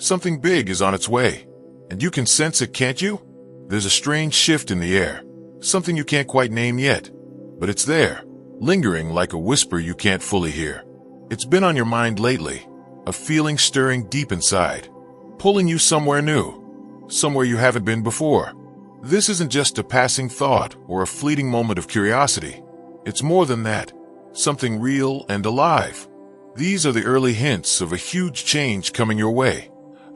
Something big is on its way, and you can sense it, can't you? There's a strange shift in the air, something you can't quite name yet, but it's there, lingering like a whisper you can't fully hear. It's been on your mind lately, a feeling stirring deep inside, pulling you somewhere new, somewhere you haven't been before. This isn't just a passing thought or a fleeting moment of curiosity. It's more than that, something real and alive. These are the early hints of a huge change coming your way,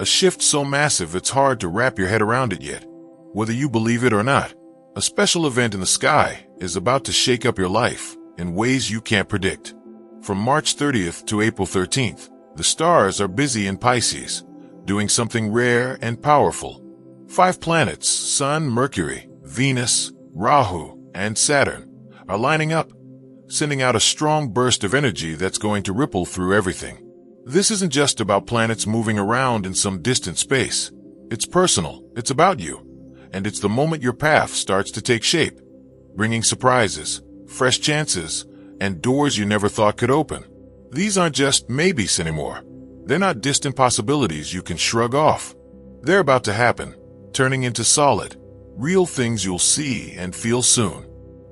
a shift so massive it's hard to wrap your head around it yet. Whether you believe it or not, a special event in the sky is about to shake up your life in ways you can't predict. From March 30th to April 13th, the stars are busy in Pisces, doing something rare and powerful. 5 planets, Sun, Mercury, Venus, Rahu, and Saturn, are lining up, sending out a strong burst of energy that's going to ripple through everything. This isn't just about planets moving around in some distant space. It's personal, it's about you, and it's the moment your path starts to take shape, bringing surprises, fresh chances, and doors you never thought could open. These aren't just maybes anymore. They're not distant possibilities you can shrug off. They're about to happen, turning into solid, real things you'll see and feel soon.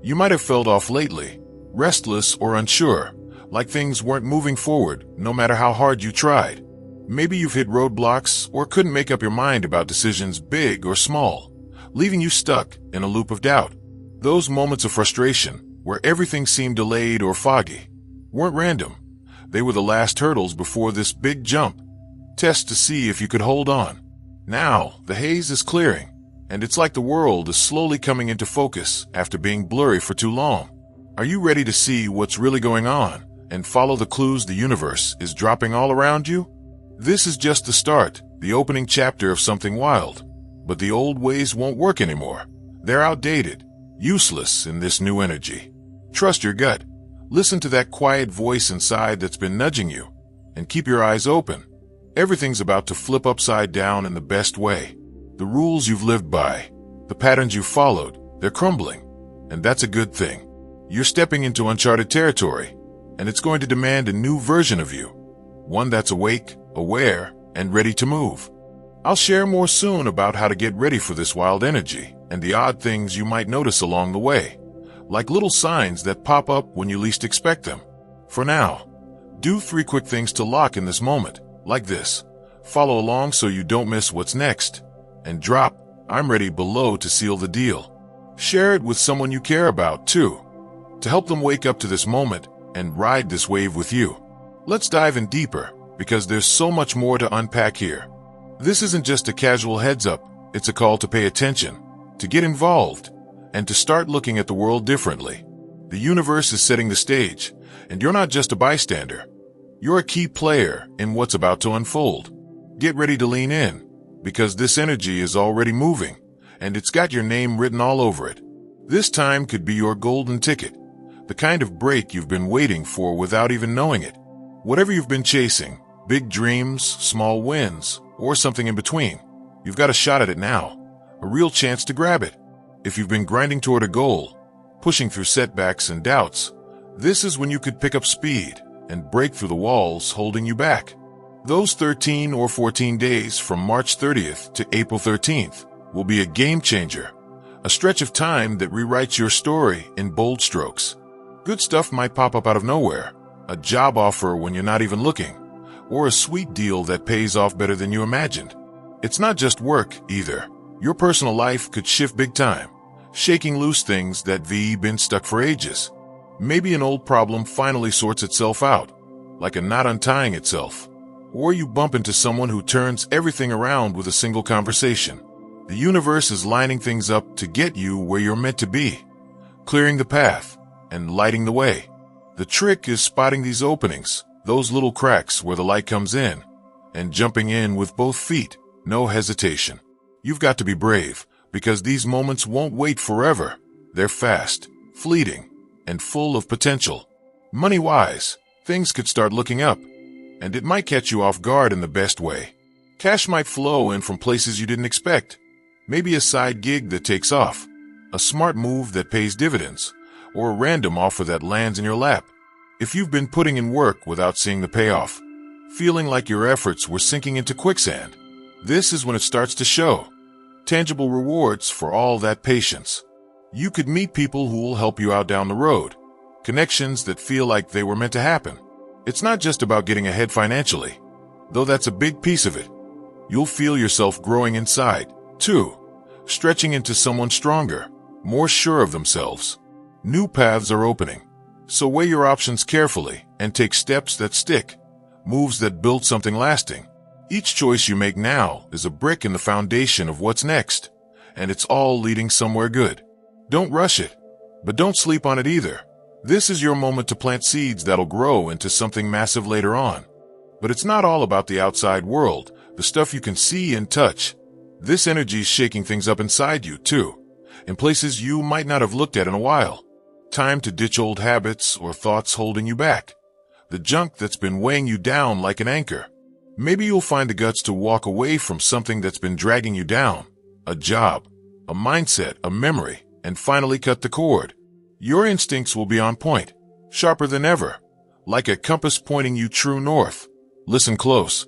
You might have felt off lately, restless or unsure, like things weren't moving forward no matter how hard you tried. Maybe you've hit roadblocks or couldn't make up your mind about decisions big or small, leaving you stuck in a loop of doubt. Those moments of frustration, where everything seemed delayed or foggy, weren't random. They were the last hurdles before this big jump, test to see if you could hold on. Now, the haze is clearing, and it's like the world is slowly coming into focus after being blurry for too long. Are you ready to see what's really going on and follow the clues the universe is dropping all around you? This is just the start, the opening chapter of something wild. But the old ways won't work anymore. They're outdated, useless in this new energy. Trust your gut. Listen to that quiet voice inside that's been nudging you, and keep your eyes open. Everything's about to flip upside down in the best way. The rules you've lived by, the patterns you've followed, they're crumbling, and that's a good thing. You're stepping into uncharted territory, and it's going to demand a new version of you, one that's awake, aware, and ready to move. I'll share more soon about how to get ready for this wild energy and the odd things you might notice along the way, like little signs that pop up when you least expect them. For now, do 3 quick things to lock in this moment, like this. Follow along so you don't miss what's next, and drop "I'm ready" below to seal the deal. Share it with someone you care about, too, to help them wake up to this moment and ride this wave with you. Let's dive in deeper, because there's so much more to unpack here. This isn't just a casual heads up, it's a call to pay attention, to get involved, and to start looking at the world differently. The universe is setting the stage, and you're not just a bystander. You're a key player in what's about to unfold. Get ready to lean in, because this energy is already moving, and it's got your name written all over it. This time could be your golden ticket, the kind of break you've been waiting for without even knowing it. Whatever you've been chasing, big dreams, small wins, or something in between, you've got a shot at it now, a real chance to grab it. If you've been grinding toward a goal, pushing through setbacks and doubts, this is when you could pick up speed and break through the walls holding you back. Those 13 or 14 days from March 30th to April 13th will be a game changer, a stretch of time that rewrites your story in bold strokes. Good stuff might pop up out of nowhere, a job offer when you're not even looking, or a sweet deal that pays off better than you imagined. It's not just work, either. Your personal life could shift big time, shaking loose things that have been stuck for ages. Maybe an old problem finally sorts itself out, like a knot untying itself. Or you bump into someone who turns everything around with a single conversation. The universe is lining things up to get you where you're meant to be, clearing the path and lighting the way. The trick is spotting these openings, those little cracks where the light comes in, and jumping in with both feet, no hesitation. You've got to be brave, because these moments won't wait forever. They're fast, fleeting, and full of potential. Money-wise, things could start looking up, and it might catch you off guard in the best way. Cash might flow in from places you didn't expect. Maybe a side gig that takes off, a smart move that pays dividends, or a random offer that lands in your lap. If you've been putting in work without seeing the payoff, feeling like your efforts were sinking into quicksand, This is when it starts to show. Tangible rewards for all that patience. You could meet people who will help you out down the road. Connections that feel like they were meant to happen. It's not just about getting ahead financially, though that's a big piece of it. You'll feel yourself growing inside, too, stretching into someone stronger, more sure of themselves. New paths are opening, so weigh your options carefully and take steps that stick, moves that build something lasting. Each choice you make now is a brick in the foundation of what's next, and it's all leading somewhere good. Don't rush it, but don't sleep on it either. This is your moment to plant seeds that'll grow into something massive later on. But it's not all about the outside world, the stuff you can see and touch. This energy's shaking things up inside you, too, in places you might not have looked at in a while. Time to ditch old habits or thoughts holding you back. The junk that's been weighing you down like an anchor. Maybe you'll find the guts to walk away from something that's been dragging you down. A job, a mindset, a memory, and finally cut the cord. Your instincts will be on point, sharper than ever, like a compass pointing you true north. Listen close,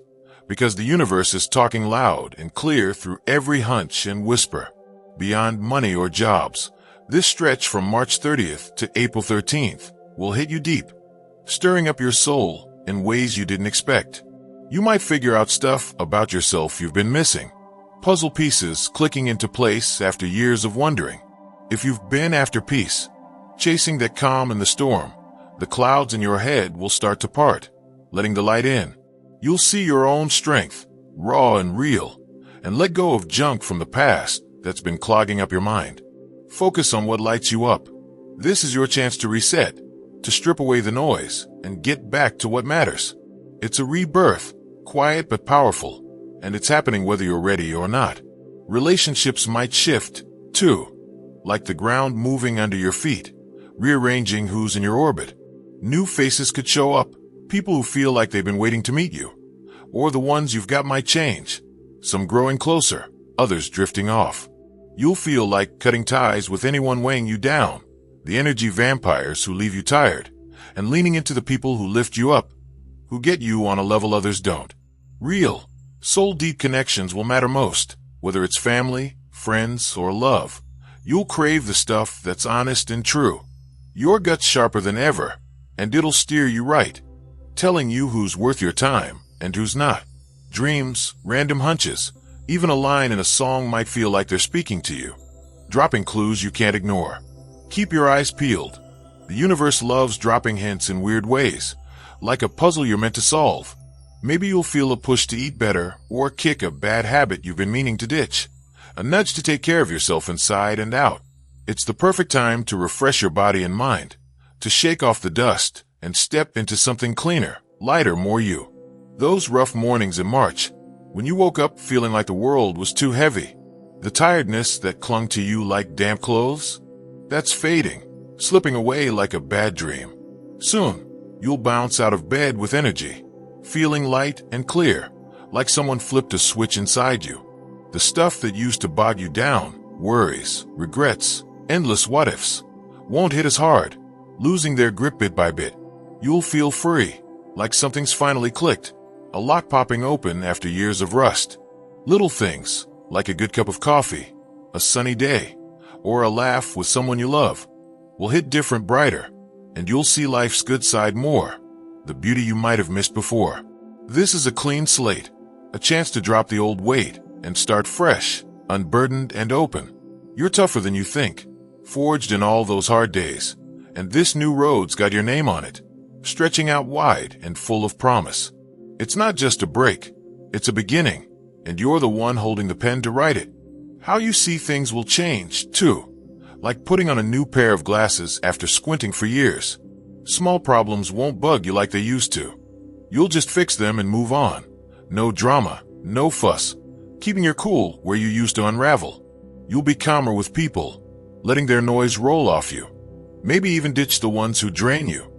because the universe is talking loud and clear through every hunch and whisper. Beyond money or jobs, this stretch from March 30th to April 13th will hit you deep, stirring up your soul in ways you didn't expect. You might figure out stuff about yourself you've been missing, puzzle pieces clicking into place after years of wondering. If you've been after peace, chasing that calm in the storm, the clouds in your head will start to part, letting the light in. You'll see your own strength, raw and real, and let go of junk from the past that's been clogging up your mind. Focus on what lights you up. This is your chance to reset, to strip away the noise, and get back to what matters. It's a rebirth, quiet but powerful, and it's happening whether you're ready or not. Relationships might shift, too, like the ground moving under your feet, rearranging who's in your orbit. New faces could show up, people who feel like they've been waiting to meet you, or the ones you've got might change, some growing closer, others drifting off. You'll feel like cutting ties with anyone weighing you down, the energy vampires who leave you tired, and leaning into the people who lift you up, who get you on a level others don't. Real, soul-deep connections will matter most, whether it's family, friends, or love. You'll crave the stuff that's honest and true. Your gut's sharper than ever, and it'll steer you right, telling you who's worth your time and who's not. Dreams, random hunches, even a line in a song might feel like they're speaking to you, dropping clues you can't ignore. Keep your eyes peeled. The universe loves dropping hints in weird ways, like a puzzle you're meant to solve. Maybe you'll feel a push to eat better or kick a bad habit you've been meaning to ditch. A nudge to take care of yourself inside and out. It's the perfect time to refresh your body and mind, to shake off the dust and step into something cleaner, lighter, more you. Those rough mornings in March, when you woke up feeling like the world was too heavy, the tiredness that clung to you like damp clothes, that's fading, slipping away like a bad dream. Soon, you'll bounce out of bed with energy, feeling light and clear, like someone flipped a switch inside you. The stuff that used to bog you down, worries, regrets, endless what-ifs, won't hit as hard, losing their grip bit by bit. You'll feel free, like something's finally clicked, a lock popping open after years of rust. Little things, like a good cup of coffee, a sunny day, or a laugh with someone you love, will hit different, brighter, and you'll see life's good side more, the beauty you might have missed before. This is a clean slate, a chance to drop the old weight and start fresh, unburdened and open. You're tougher than you think, forged in all those hard days, and this new road's got your name on it, stretching out wide and full of promise. It's not just a break, it's a beginning, and you're the one holding the pen to write it. How you see things will change, too, like putting on a new pair of glasses after squinting for years. Small problems won't bug you like they used to. You'll just fix them and move on. No drama, no fuss, keeping your cool where you used to unravel. You'll be calmer with people, letting their noise roll off you. Maybe even ditch the ones who drain you,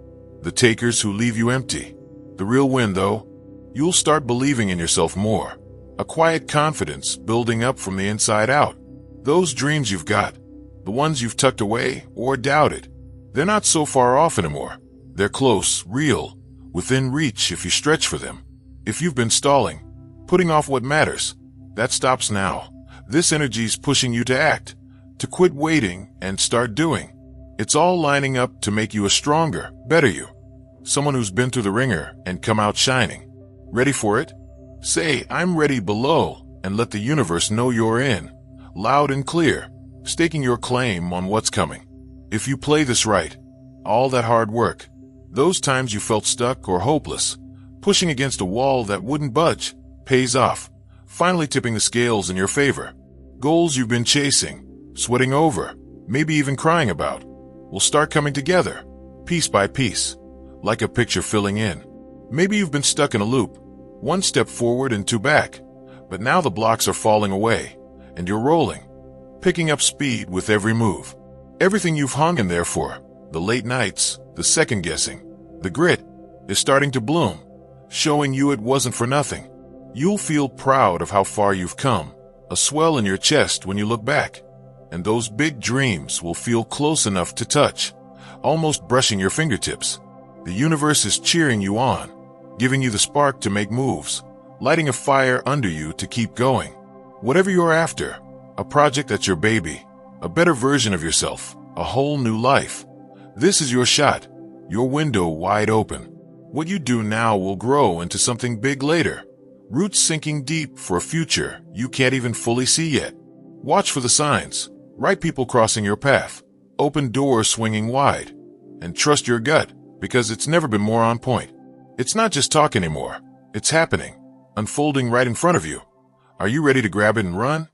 the takers who leave you empty. The real win, though, you'll start believing in yourself more. A quiet confidence building up from the inside out. Those dreams you've got, the ones you've tucked away or doubted, they're not so far off anymore. They're close, real, within reach if you stretch for them. If you've been stalling, putting off what matters, That stops now. This energy's pushing you to act, to quit waiting and start doing. It's all lining up to make you a stronger, better you. Someone who's been through the ringer and come out shining. Ready for it? Say, "I'm ready" below, and let the universe know you're in. Loud and clear, staking your claim on what's coming. If you play this right, all that hard work, those times you felt stuck or hopeless, pushing against a wall that wouldn't budge, pays off, finally tipping the scales in your favor. Goals you've been chasing, sweating over, maybe even crying about, will start coming together, piece by piece, like a picture filling in. Maybe you've been stuck in a loop, one step forward and two back, but now the blocks are falling away, and you're rolling, picking up speed with every move. Everything you've hung in there for, the late nights, the second guessing, the grit, is starting to bloom, showing you it wasn't for nothing. You'll feel proud of how far you've come, a swell in your chest when you look back, and those big dreams will feel close enough to touch, almost brushing your fingertips. The universe is cheering you on, giving you the spark to make moves, lighting a fire under you to keep going. Whatever you're after, a project that's your baby, a better version of yourself, a whole new life. This is your shot, your window wide open. What you do now will grow into something big later, roots sinking deep for a future you can't even fully see yet. Watch for the signs, right people crossing your path, open doors swinging wide, and trust your gut, because it's never been more on point. It's not just talk anymore, it's happening, unfolding right in front of you. Are you ready to grab it and run?